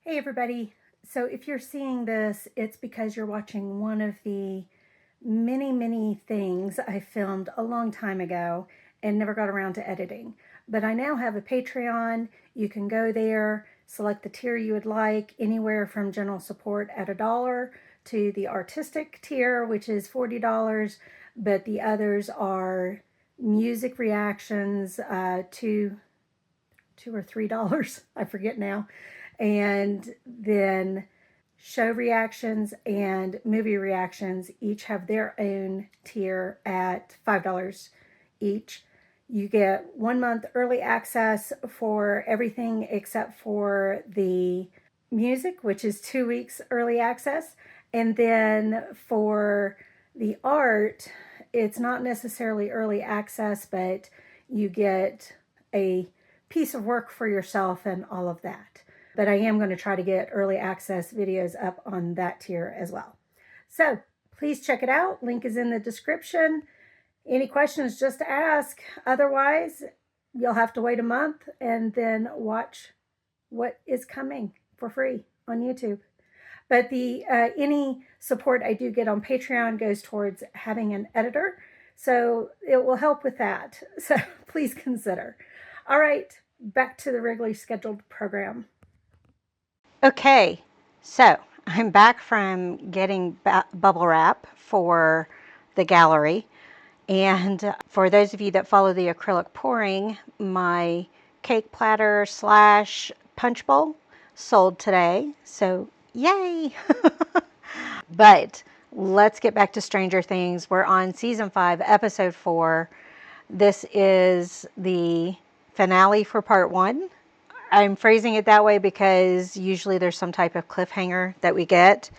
Hey everybody. So if you're seeing this, it's because you're watching one of the many things I filmed a long time ago and never got around to editing. But I now have a Patreon. You can go there, select the tier you would like, anywhere from general support at $1 to the artistic tier, which is $40, but the others are music reactions, $2 or $3, I forget now, and then show reactions and movie reactions each have their own tier at $5 each. You get 1 month early access for everything except for the music, which is 2 weeks early access. And then for the art, it's not necessarily early access, but you get a piece of work for yourself and all of that. But I am going to try to get early access videos up on that tier as well. So please check it out. Link is in the description. Any questions, just ask. Otherwise, you'll have to wait a month and then watch what is coming for free on YouTube. But the any support I do get on Patreon goes towards having an editor, so it will help with that. So please consider. All right, back to the regularly scheduled program. Okay, so I'm back from getting bubble wrap for the gallery. And for those of you that follow the acrylic pouring, my cake platter slash punch bowl sold today. So yay! But let's get back to Stranger Things. We're on season 5, episode 4. This is the finale for part 1. I'm phrasing it that way because usually there's some type of cliffhanger that we get.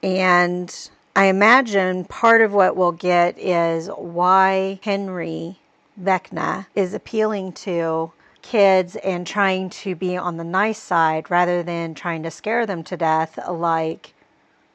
And I imagine part of what we'll get is why Henry Vecna is appealing to kids and trying to be on the nice side rather than trying to scare them to death like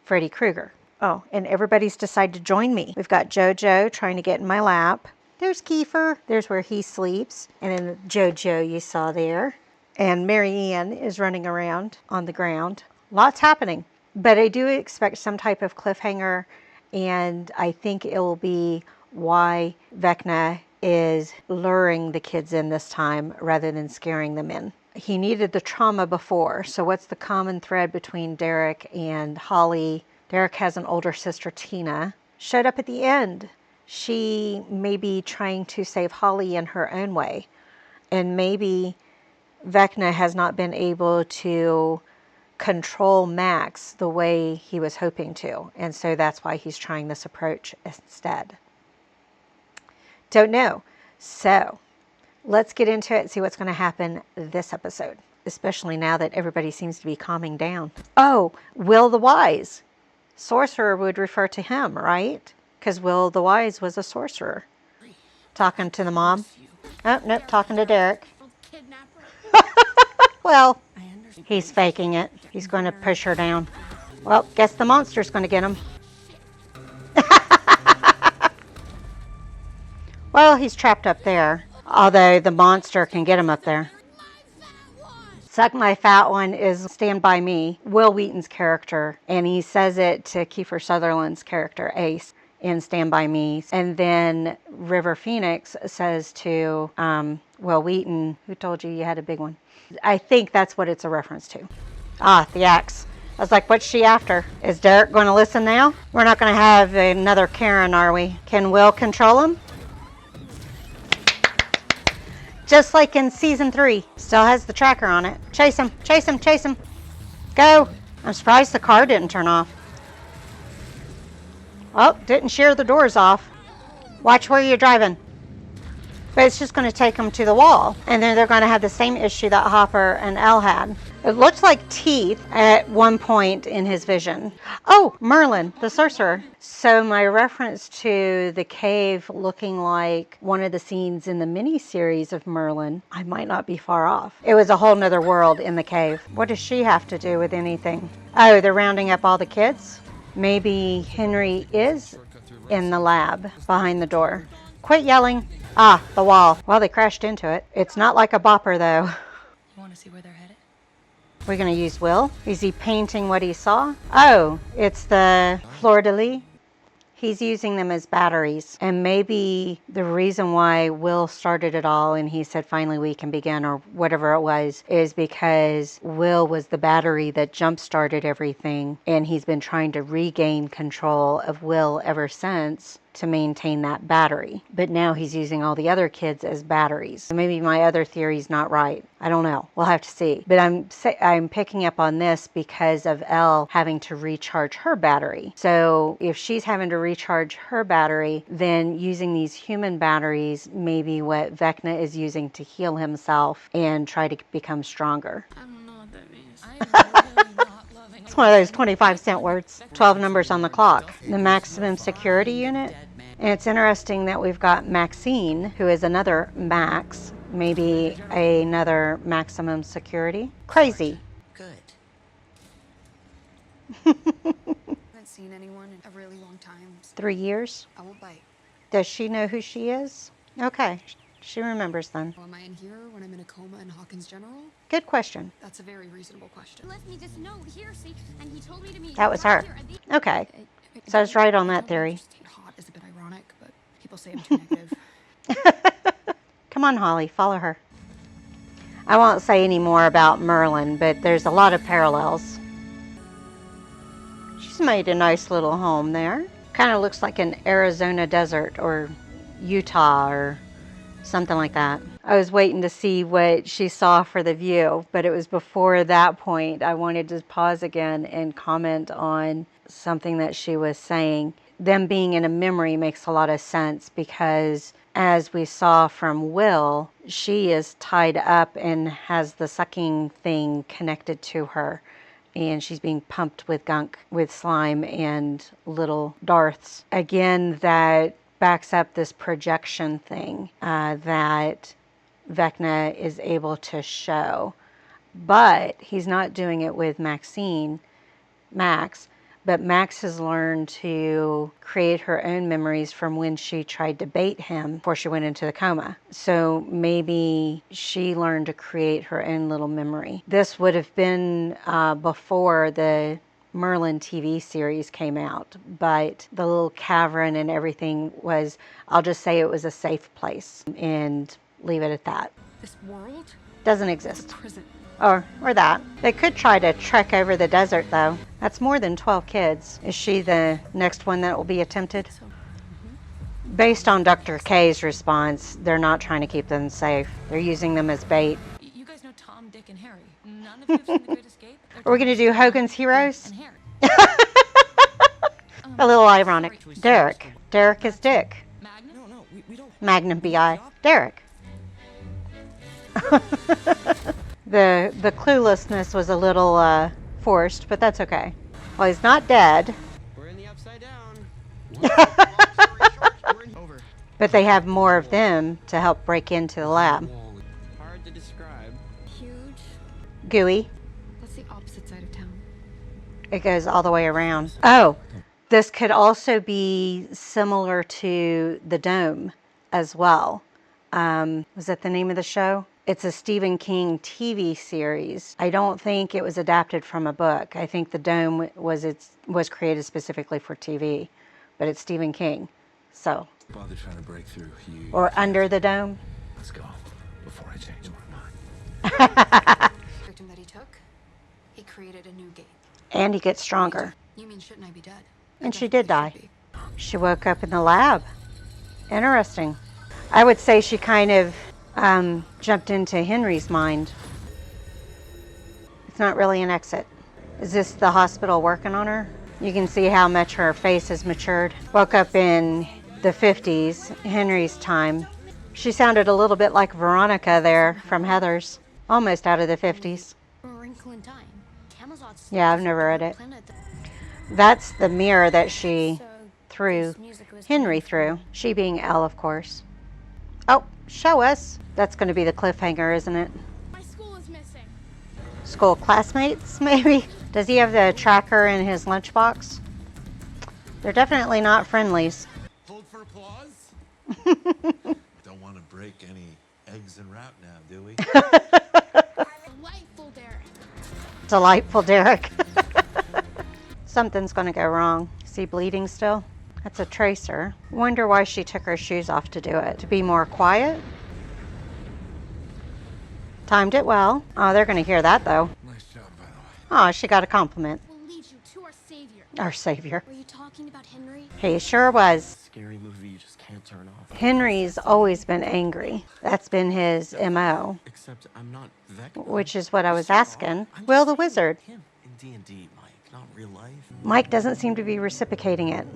Freddy Krueger. Oh, and everybody's decided to join me. We've got JoJo trying to get in my lap. There's Kiefer. There's where he sleeps. And then JoJo you saw there. And Mary Ann is running around on the ground. Lots happening. But I do expect some type of cliffhanger, and I think it will be why Vecna is luring the kids in this time rather than scaring them in. He needed the trauma before, so what's the common thread between Derek and Holly? Derek has an older sister, Tina, showed up at the end. She may be trying to save Holly in her own way, and maybe Vecna has not been able to control Max the way he was hoping to, and so that's why he's trying this approach instead. Don't know. So let's get into it and see what's going to happen this episode, especially now that everybody seems to be calming down. Oh, Will the Wise. Sorcerer would refer to him, right? Because Will the Wise was a sorcerer. Talking to the mom. Oh, nope, talking to Derek. Well, he's faking it. He's going to push her down. Well, guess the monster's going to get him. Well, he's trapped up there. Although the monster can get him up there. Suck My Fat One is Stand By Me, Will Wheaton's character. And he says it to Kiefer Sutherland's character, Ace, in Stand By Me. And then River Phoenix says to Will Wheaton, who told you had a big one? I think that's what it's a reference to. Ah, the axe. I was like, what's she after? Is Derek going to listen now? We're not going to have another Karen, are we? Can Will control him? Just like in season 3. Still has the tracker on it. Chase him, chase him, chase him. Go. I'm surprised the car didn't turn off. Oh, didn't shear the doors off. Watch where you're driving. But it's just going to take them to the wall. And then they're going to have the same issue that Hopper and Elle had. It looks like teeth at one point in his vision. Oh, Merlin, the sorcerer. So my reference to the cave looking like one of the scenes in the mini-series of Merlin, I might not be far off. It was a whole nother world in the cave. What does she have to do with anything? Oh, they're rounding up all the kids? Maybe Henry is in the lab behind the door. Quit yelling. Ah, the wall. Well, they crashed into it. It's not like a bopper, though. You want to see where they're headed? We're going to use Will. Is he painting what he saw? Oh, it's the fleur-de-lis. He's using them as batteries. And maybe the reason why Will started it all and he said, finally we can begin, or whatever it was, is because Will was the battery that jump-started everything. And he's been trying to regain control of Will ever since to maintain that battery. But now he's using all the other kids as batteries. So maybe my other theory's not right. I don't know. We'll have to see. But I'm picking up on this because of Elle having to recharge her battery. So if she's having to recharge her battery, then using these human batteries may be what Vecna is using to heal himself and try to become stronger. I don't know what that means. I'm really not loving It's one of those 25-cent words. 12 numbers on the clock. The maximum security unit. And it's interesting that we've got Maxine, who is another Max, maybe another maximum security. Crazy. Good. Haven't seen anyone in a really long time. 3 years. I won't bite. Does she know who she is? Okay, she remembers then. Am I in here when I'm in a coma in Hawkins General? Good question. That's a very reasonable question. Left me this note here, see, and he told me to meet That you was right her. here at the- Okay, so I was right on that theory. Just hot is a bit ironic, but people say I'm too negative. Come on, Holly, follow her. I won't say any more about Merlin, but there's a lot of parallels. She's made a nice little home there. Kind of looks like an Arizona desert or Utah or something like that. I was waiting to see what she saw for the view, but it was before that point I wanted to pause again and comment on something that she was saying. Them being in a memory makes a lot of sense because, as we saw from Will, she is tied up and has the sucking thing connected to her. And she's being pumped with gunk, with slime and little Darths. Again, that backs up this projection thing that Vecna is able to show. But he's not doing it with Max. But Max has learned to create her own memories from when she tried to bait him before she went into the coma. So maybe she learned to create her own little memory. This would have been before the Merlin TV series came out, but the little cavern and everything was, I'll just say it was a safe place and leave it at that. This world? Doesn't It's a exist. prison. Or that. They could try to trek over the desert, though. That's more than 12 kids. Is she the next one that will be attempted? So, Based on Dr. K's response, they're not trying to keep them safe. They're using them as bait. you guys know Tom, Dick, and Harry. None of you have seen The Great Escape? Are we going to do Hogan's Heroes? And Harry. A little ironic. Derek. Derek is Dick. Magnus? No, we don't. Magnum B.I. Derek. The cluelessness was a little forced, but that's okay. Well, he's not dead, We're in the upside down. Over. but they have more of them to help break into the lab. Hard to describe. Huge. Gooey. What's the opposite side of town? It goes all the way around. Oh, this could also be similar to The Dome as well. Was that the name of the show? It's a Stephen King TV series. I don't think it was adapted from a book. I think The Dome was created specifically for TV, but it's Stephen King. So, Bother trying to break through. or Under the Dome. Let's go before I change my mind. Victim that he took, he created a new game. And he gets stronger. You mean shouldn't I be dead? And I she did definitely die. should be. She woke up in the lab. Interesting. I would say she kind of jumped into Henry's mind. It's not really an exit. Is this the hospital working on her? You can see how much her face has matured. Woke up in the 50s, Henry's time. She sounded a little bit like Veronica there from Heathers. Almost out of the 50s. A Wrinkle in Time. Camelot's Yeah, I've never read it. planet. That's the mirror that she So, threw this music was Henry through. She being Elle, of course. Oh, show us. That's going to be the cliffhanger, isn't it? My school is missing. School classmates, maybe? Does he have the tracker in his lunchbox? They're definitely not friendlies. Hold for applause. Don't want to break any eggs in route now, do we? Delightful, Derek. delightful, Derek. Something's going to go wrong. Is he bleeding still? That's a tracer. Wonder why she took her shoes off to do it. To be more quiet? Timed it well. Oh, they're going to hear that, though. Nice job, by the way. Oh, she got a compliment. Will lead you to our savior. Our savior. Were you talking about Henry? He sure was. Scary movie you just can't turn off. Henry's always been angry. That's been his MO, Except I'm not Vecna. which is what I was Sorry, asking. I'm Will just the saying wizard? Him in D&D, Mike, not real life. Mike doesn't seem to be reciprocating it.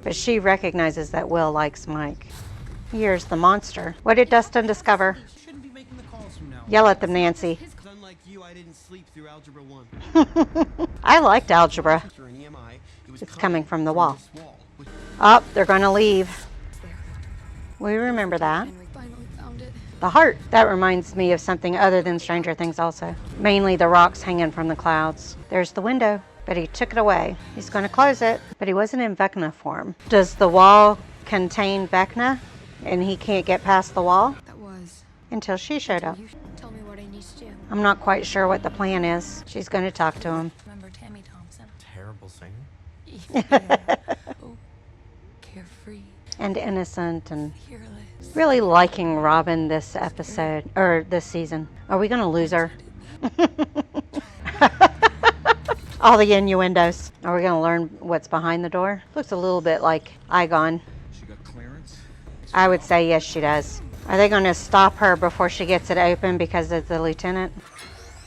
But she recognizes that Will likes Mike. Here's the monster. What did Dustin discover? You shouldn't be making the calls from now. Yell at them, Nancy. Unlike you, I didn't sleep through Algebra 1. I liked algebra. After an EMI, it was It's coming from the wall. this wall, which Oh, they're going to leave. We remember that. Henry finally found it. The heart. That reminds me of something other than Stranger Things also. Mainly the rocks hanging from the clouds. There's the window, but he took it away. He's going to close it, but he wasn't in Vecna form. Does the wall contain Vecna and he can't get past the wall? That was. Until she showed up. You tell me what I need to do. I'm not quite sure what the plan is. She's going to talk to him. Remember Tammy Thompson? terrible singer. Yeah. Oh, carefree, And innocent and fearless. really liking Robin this episode, or this season. Are we going to lose her? All the innuendos. Are we going to learn what's behind the door? Looks a little bit like Igon. She got clearance? I would say yes, she does. Are they going to stop her before she gets it open because of the lieutenant?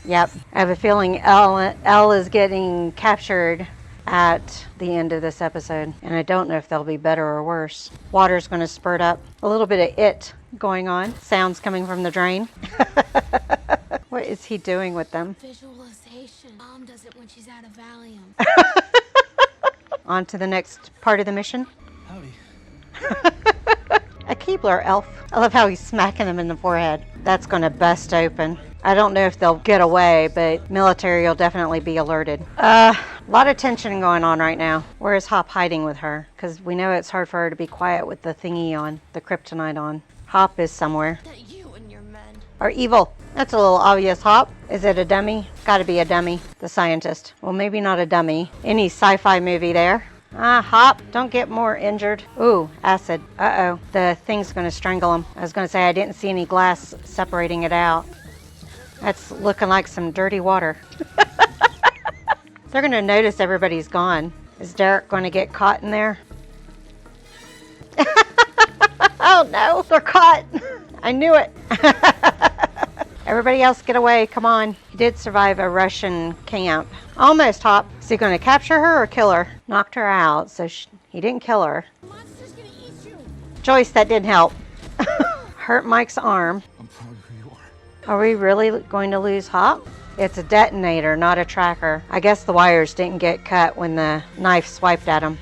Yep. I have a feeling Elle is getting captured at the end of this episode. And I don't know if they'll be better or worse. Water's going to spurt up. A little bit of it going on. Sounds coming from the drain. What is he doing with them? Visualization. Mom does it when she's out of Valium. On to the next part of the mission. Howdy. A Keebler elf. I love how he's smacking them in the forehead. That's going to bust open. I don't know if they'll get away, but military will definitely be alerted. A lot of tension going on right now. Where is Hop hiding with her? Because we know it's hard for her to be quiet with the thingy on, the kryptonite on. Hop is somewhere. That you and your men. Or evil. That's a little obvious, Hop. Is it a dummy? Gotta be a dummy. The scientist. Well, maybe not a dummy. Any sci-fi movie there. Hop, don't get more injured. Ooh, acid. Uh-oh. The thing's gonna strangle him. I was gonna say I didn't see any glass separating it out. That's looking like some dirty water. They're gonna notice everybody's gone. Is Derek gonna get caught in there? Oh no, they're caught. I knew it. Everybody else get away, come on. He did survive a Russian camp. Almost, Hop. Is he going to capture her or kill her? Knocked her out, so he didn't kill her. The monster's gonna eat you. Joyce, that didn't help. Hurt Mike's arm. I'm proud of who you are. Are we really going to lose Hop? It's a detonator, not a tracker. I guess the wires didn't get cut when the knife swiped at him.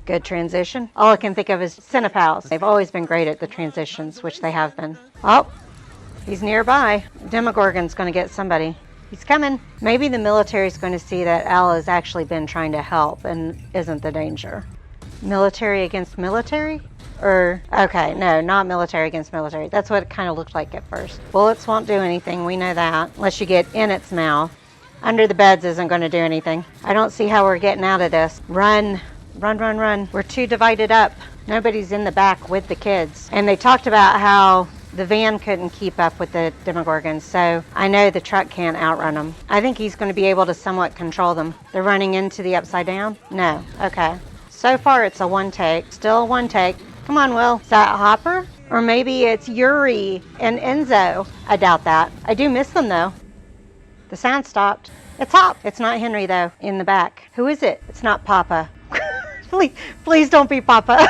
Good transition. All I can think of is Cinepals. They've always been great at the transitions, which they have been. Oh, he's nearby. Demogorgon's going to get somebody. He's coming. Maybe the military's going to see that Al has actually been trying to help and isn't the danger. Military against military? Or, okay, no, not military against military. That's what it kind of looked like at first. Bullets won't do anything, we know that, unless you get in its mouth. Under the beds isn't going to do anything. I don't see how we're getting out of this. Run. Run, run, run. We're too divided up. Nobody's in the back with the kids. And they talked about how the van couldn't keep up with the Demogorgons, so I know the truck can't outrun them. I think he's going to be able to somewhat control them. They're running into the upside down? No. Okay. So far it's a one take. Still a one take. Come on, Will. Is that Hopper? Or maybe it's Yuri and Enzo. I doubt that. I do miss them, though. The sound stopped. It's Hop. It's not Henry, though, in the back. Who is it? It's not Papa. Please don't be Papa.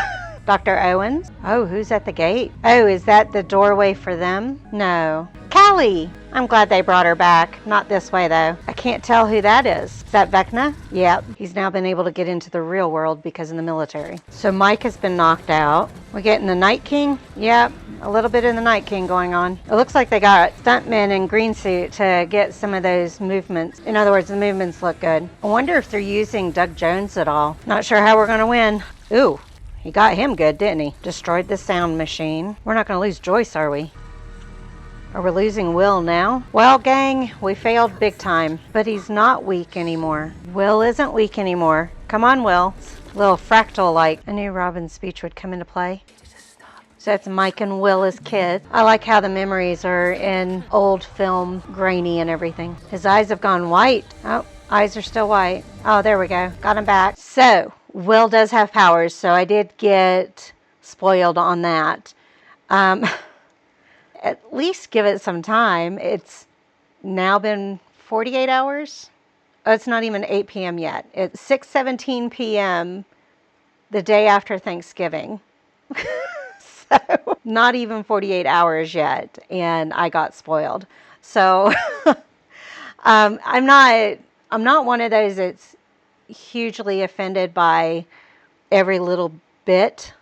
Dr. Owens? Oh, who's at the gate? Oh, is that the doorway for them? No. Callie! I'm glad they brought her back. Not this way, though. I can't tell who that is. Is that Vecna? Yep. He's now been able to get into the real world because of the military. So Mike has been knocked out. We're getting the Night King? Yep. A little bit of the Night King going on. It looks like they got stuntmen in green suit to get some of those movements. In other words, the movements look good. I wonder if they're using Doug Jones at all. Not sure how we're going to win. Ooh. He got him good, didn't he? Destroyed the sound machine. We're not going to lose Joyce, are we? Are we losing Will now? Well, gang, we failed big time, but he's not weak anymore. Will isn't weak anymore. Come on, Will. Little fractal-like. I knew Robin's speech would come into play. So that's Mike and Will as kids. I like how the memories are in old film, grainy and everything. His eyes have gone white. Oh, eyes are still white. Oh, there we go. Got him back. So, Will does have powers, so I did get spoiled on that. At least give it some time. It's now been 48 hours. Oh, it's not even 8 p.m. yet. It's 6:17 p.m. the day after Thanksgiving. So, not even 48 hours yet, and I got spoiled. So, I'm not one of those that's hugely offended by every little bit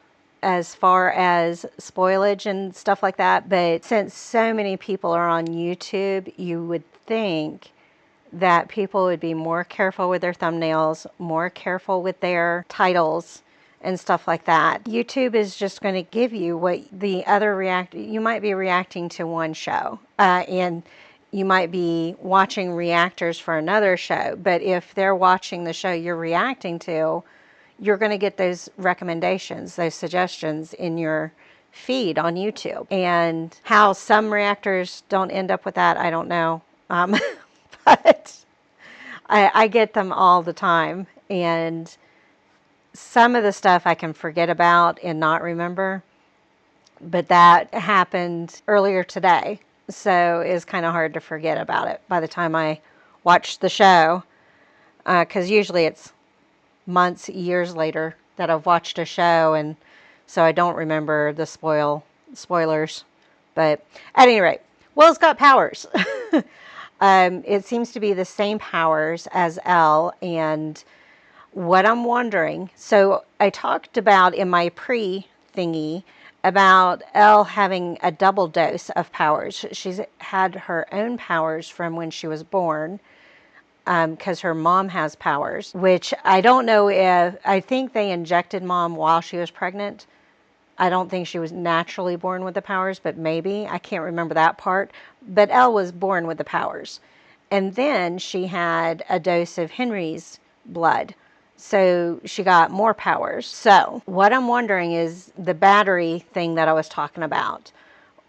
as far as spoilage and stuff like that. But since so many people are on YouTube, you would think that people would be more careful with their thumbnails, more careful with their titles and stuff like that. YouTube is just going to give you what the other you might be reacting to one show, and you might be watching reactors for another show, but if they're watching the show you're reacting to, you're going to get those recommendations, those suggestions in your feed on YouTube. And how some reactors don't end up with that, I don't know. But I get them all the time. And some of the stuff I can forget about and not remember. But that happened earlier today. So it's kind of hard to forget about it by the time I watch the show. Because usually it's months, years later that I've watched a show, and so I don't remember the spoilers. But at any rate, Will's got powers. It seems to be the same powers as Elle, and what I'm wondering, so I talked about in my pre-thingy about Elle having a double dose of powers. She's had her own powers from when she was born, because her mom has powers, which I don't know if, I think they injected mom while she was pregnant. I don't think she was naturally born with the powers, but maybe. I can't remember that part. But Elle was born with the powers. And then she had a dose of Henry's blood. So she got more powers. So what I'm wondering is the battery thing that I was talking about.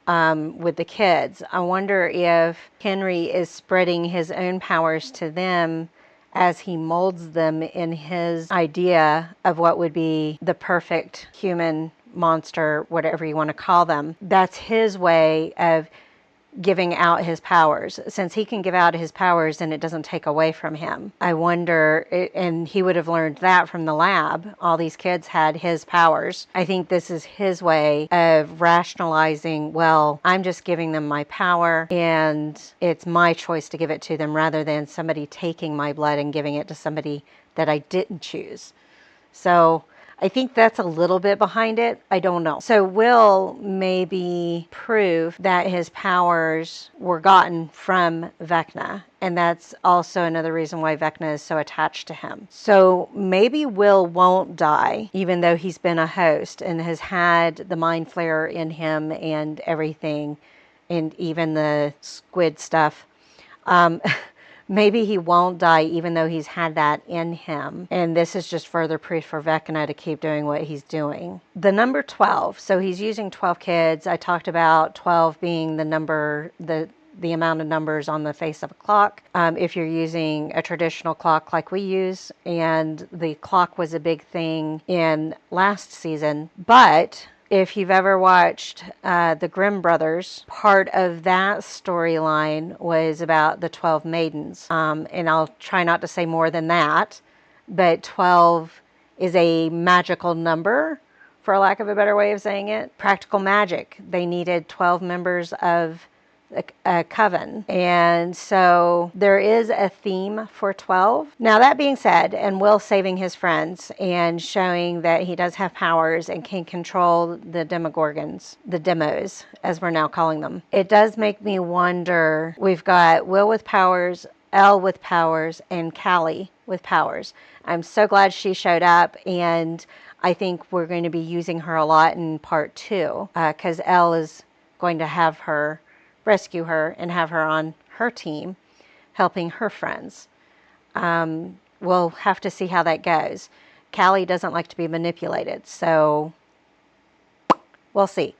With the kids. I wonder if Henry is spreading his own powers to them as he molds them in his idea of what would be the perfect human monster, whatever you want to call them. That's his way of giving out his powers. Since he can give out his powers and it doesn't take away from him, I wonder, and he would have learned that from the lab. All these kids had his powers. I think this is his way of rationalizing, well, I'm just giving them my power and it's my choice to give it to them, rather than somebody taking my blood and giving it to somebody that I didn't choose. So I think that's a little bit behind it. I don't know. So Will maybe prove that his powers were gotten from Vecna. And that's also another reason why Vecna is so attached to him. So maybe Will won't die, even though he's been a host and has had the mind flare in him and everything, and even the squid stuff. Maybe he won't die even though he's had that in him. And this is just further proof for Vecna to keep doing what he's doing. The number 12. So he's using 12 kids. I talked about 12 being the number, the amount of numbers on the face of a clock. If you're using a traditional clock like we use, and the clock was a big thing in last season. But if you've ever watched the Grimm Brothers, part of that storyline was about the 12 maidens. And I'll try not to say more than that, but 12 is a magical number, for lack of a better way of saying it. Practical magic. They needed 12 members of a coven. And so there is a theme for 12. Now, that being said, and Will saving his friends and showing that he does have powers and can control the demogorgons, the demos, as we're now calling them, it does make me wonder. We've got Will with powers, Elle with powers, and Callie with powers. I'm so glad she showed up, and I think we're going to be using her a lot in part 2, because Elle is going to have her rescue her and have her on her team, helping her friends. We'll have to see how that goes. Callie doesn't like to be manipulated, so we'll see.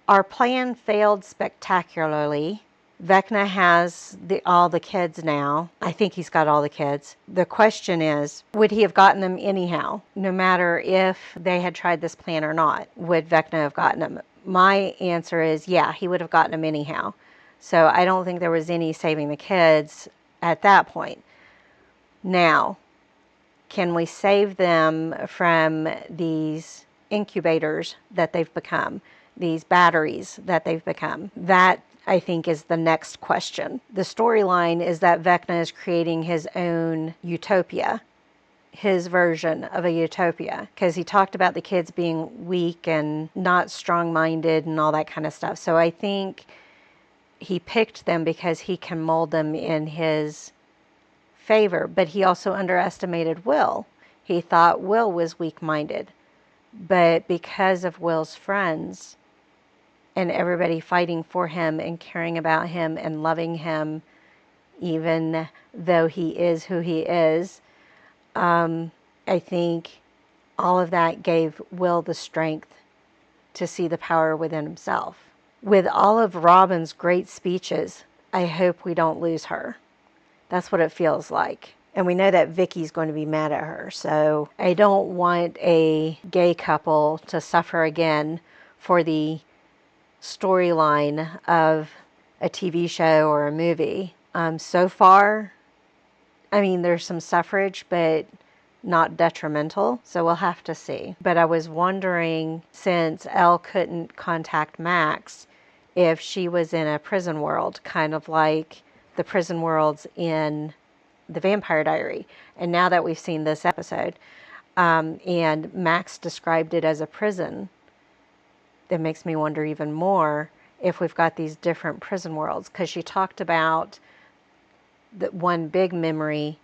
Our plan failed spectacularly. Vecna has all the kids now. I think he's got all the kids. The question is, would he have gotten them anyhow? No matter if they had tried this plan or not, would Vecna have gotten them? My answer is, yeah, he would have gotten them anyhow. So I don't think there was any saving the kids at that point. Now, can we save them from these incubators that they've become, these batteries that they've become? That, I think, is the next question. The storyline is that Vecna is creating his own utopia, his version of a utopia, because he talked about the kids being weak and not strong-minded and all that kind of stuff. So I think he picked them because he can mold them in his favor, but he also underestimated Will. He thought Will was weak-minded, but because of Will's friends and everybody fighting for him and caring about him and loving him, even though he is who he is, I think all of that gave Will the strength to see the power within himself. With all of Robin's great speeches, I hope we don't lose her. That's what it feels like. And we know that Vicky's going to be mad at her. So I don't want a gay couple to suffer again for the storyline of a TV show or a movie. So far, I mean, there's some suffrage, but not detrimental. So we'll have to see. But I was wondering, since Elle couldn't contact Max, if she was in a prison world, kind of like the prison worlds in The Vampire Diary. And now that we've seen this episode, and Max described it as a prison, it makes me wonder even more if we've got these different prison worlds, because she talked about the one big memory,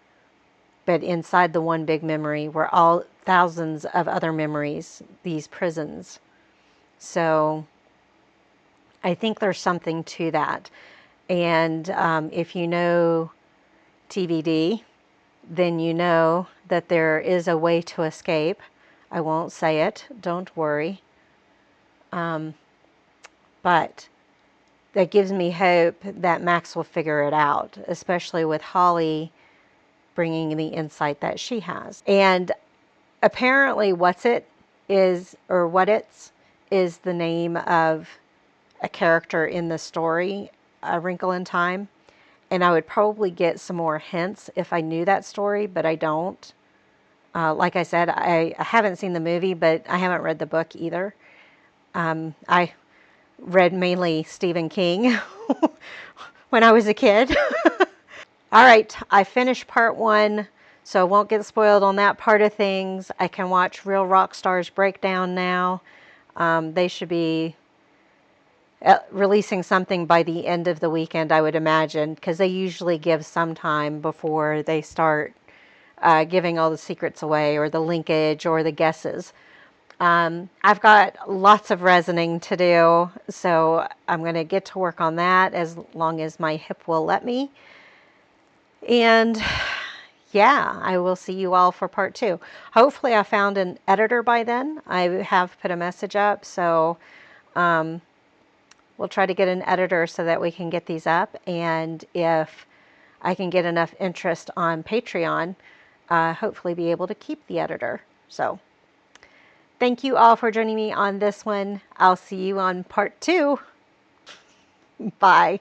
but inside the one big memory were all thousands of other memories, these prisons. So I think there's something to that. And if you know TVD, then you know that there is a way to escape. I won't say it, don't worry. But that gives me hope that Max will figure it out, especially with Holly bringing the insight that she has. And apparently What It's is the name of a character in the story, A Wrinkle in Time. And I would probably get some more hints if I knew that story, but I don't. Like I said, I haven't seen the movie, but I haven't read the book either. I read mainly Stephen King when I was a kid. All right, I finished part 1, so I won't get spoiled on that part of things. I can watch Real Rock Stars Breakdown now. They should be releasing something by the end of the weekend, I would imagine, because they usually give some time before they start giving all the secrets away or the linkage or the guesses. I've got lots of resoning to do, so I'm going to get to work on that as long as my hip will let me. And yeah, I will see you all for part 2. Hopefully I found an editor by then. I have put a message up, so we'll try to get an editor so that we can get these up. And if I can get enough interest on Patreon, hopefully be able to keep the editor. So thank you all for joining me on this one. I'll see you on part 2. Bye.